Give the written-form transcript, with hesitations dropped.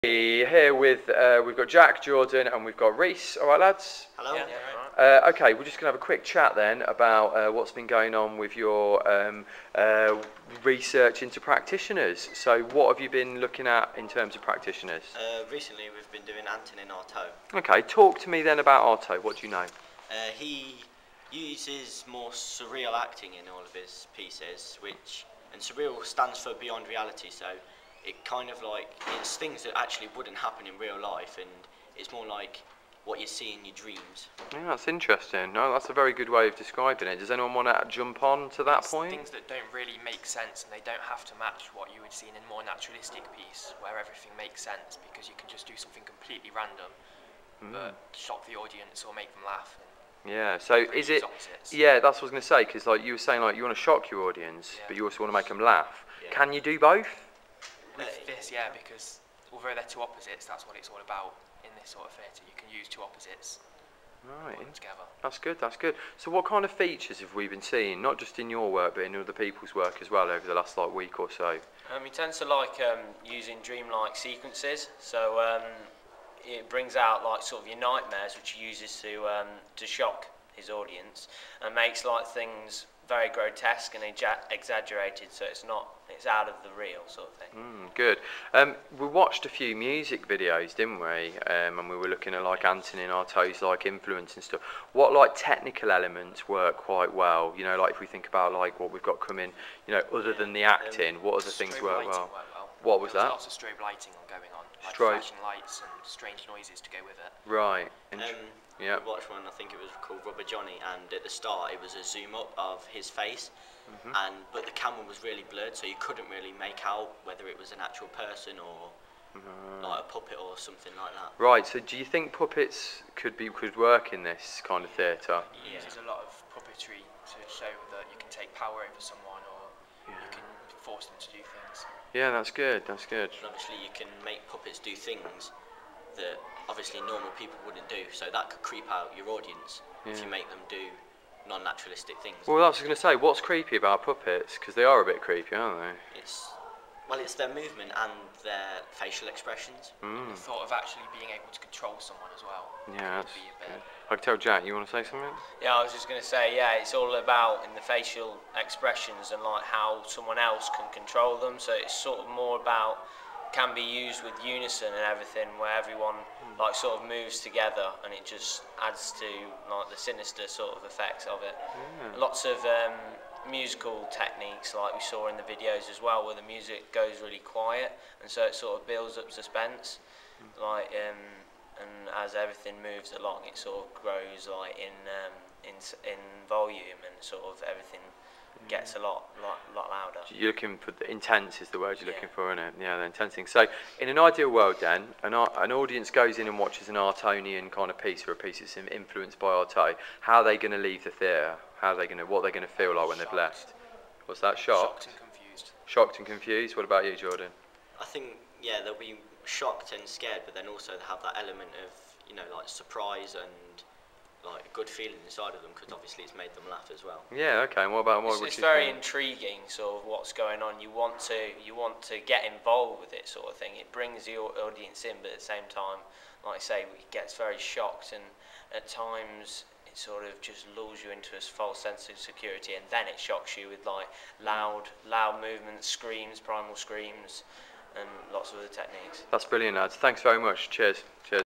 Here with we've got Jack, Jordan, and we've got Reese. All right, lads. Hello. Yeah, right. Okay, we're just gonna have a quick chat then about what's been going on with your research into practitioners. So, what have you been looking at in terms of practitioners? Recently, we've been doing Antonin Artaud. Okay, talk to me then about Artaud. What do you know? He uses more surreal acting in all of his pieces, and surreal stands for beyond reality. So it kind of like, it's things that actually wouldn't happen in real life, and it's more like what you see in your dreams. Yeah, that's interesting. No, that's a very good way of describing it. Does anyone want to jump on to that point? Things that don't really make sense, and they don't have to match what you would see in a more naturalistic piece, where everything makes sense, because you can just do something completely random, but shock the audience or make them laugh. Yeah, so is it? Opposites. Yeah, that's what I was going to say, because like you were saying, like you want to shock your audience, but you also want to make them laugh. Yeah. Can you do both? With this, yeah, because although they're two opposites, that's what it's all about in this sort of theatre. You can use two opposites, Right. put them together. That's good, that's good. So what kind of features have we been seeing, not just in your work, but in other people's work as well over the last like week or so? He tends to like using dreamlike sequences, so it brings out like sort of your nightmares, which he uses to shock his audience, and makes like things very grotesque and exaggerated, so it's out of the real sort of thing. Good. We watched a few music videos, didn't we? And we were looking at like Antonin Artaud's like influence and stuff. What like technical elements work quite well? You know, like if we think about like what we've got coming, you know, other than the acting, what other things Strobe work lighting well? work well. What was There that? Lots of strobe lighting going on, like Strobe. flashing lights and strange noises to go with it. Right. Yeah. We watched one, I think it was called Rubber Johnny, and at the start it was a zoom up of his face, but the camera was really blurred, so you couldn't really make out whether it was an actual person or like a puppet or something like that. Right. So do you think puppets could work in this kind of theatre? He uses a lot of puppetry to show that you can take power over someone, or you can force them to do things. Yeah, that's good. That's good. And obviously you can make puppets do things that obviously normal people wouldn't do, so that could creep out your audience if you make them do non-naturalistic things. Well, that's what I was going to say. What's creepy about puppets? Because they are a bit creepy, aren't they? It's their movement and their facial expressions. The thought of actually being able to control someone as well. Yeah, that's Could be a good. bit. I can tell Jack, you want to say something? Yeah, I was just going to say, yeah, it's all about in the facial expressions and like how someone else can control them. So it's sort of more about, can be used with unison and everything, where everyone like sort of moves together, and it just adds to like the sinister sort of effects of it. Lots of musical techniques, like we saw in the videos as well, where the music goes really quiet, and so it sort of builds up suspense. Like and as everything moves along, it sort of grows like in volume, and sort of everything gets a lot louder. You're looking for the intense is the word you're looking for, isn't it? Yeah, the intense thing. So, in an ideal world, then, an audience goes in and watches an Artonian kind of piece, or a piece that's influenced by Artaud. How are they going to leave the theatre? What are they going to feel like when they've left? What's that? Shocked? Shocked and confused. Shocked and confused. What about you, Jordan? I think, yeah, they'll be shocked and scared, but then also they have that element of, you know, like surprise and like a good feeling inside of them, because obviously it's made them laugh as well. Yeah, okay. And what about what? It's very intriguing, sort of what's going on. You want to get involved with it, sort of thing. It brings the audience in, but at the same time, like I say, it gets very shocked, and at times it sort of just lulls you into a false sense of security, and then it shocks you with like loud movements, screams, primal screams, and lots of other techniques. That's brilliant, lads. Thanks very much. Cheers. Cheers.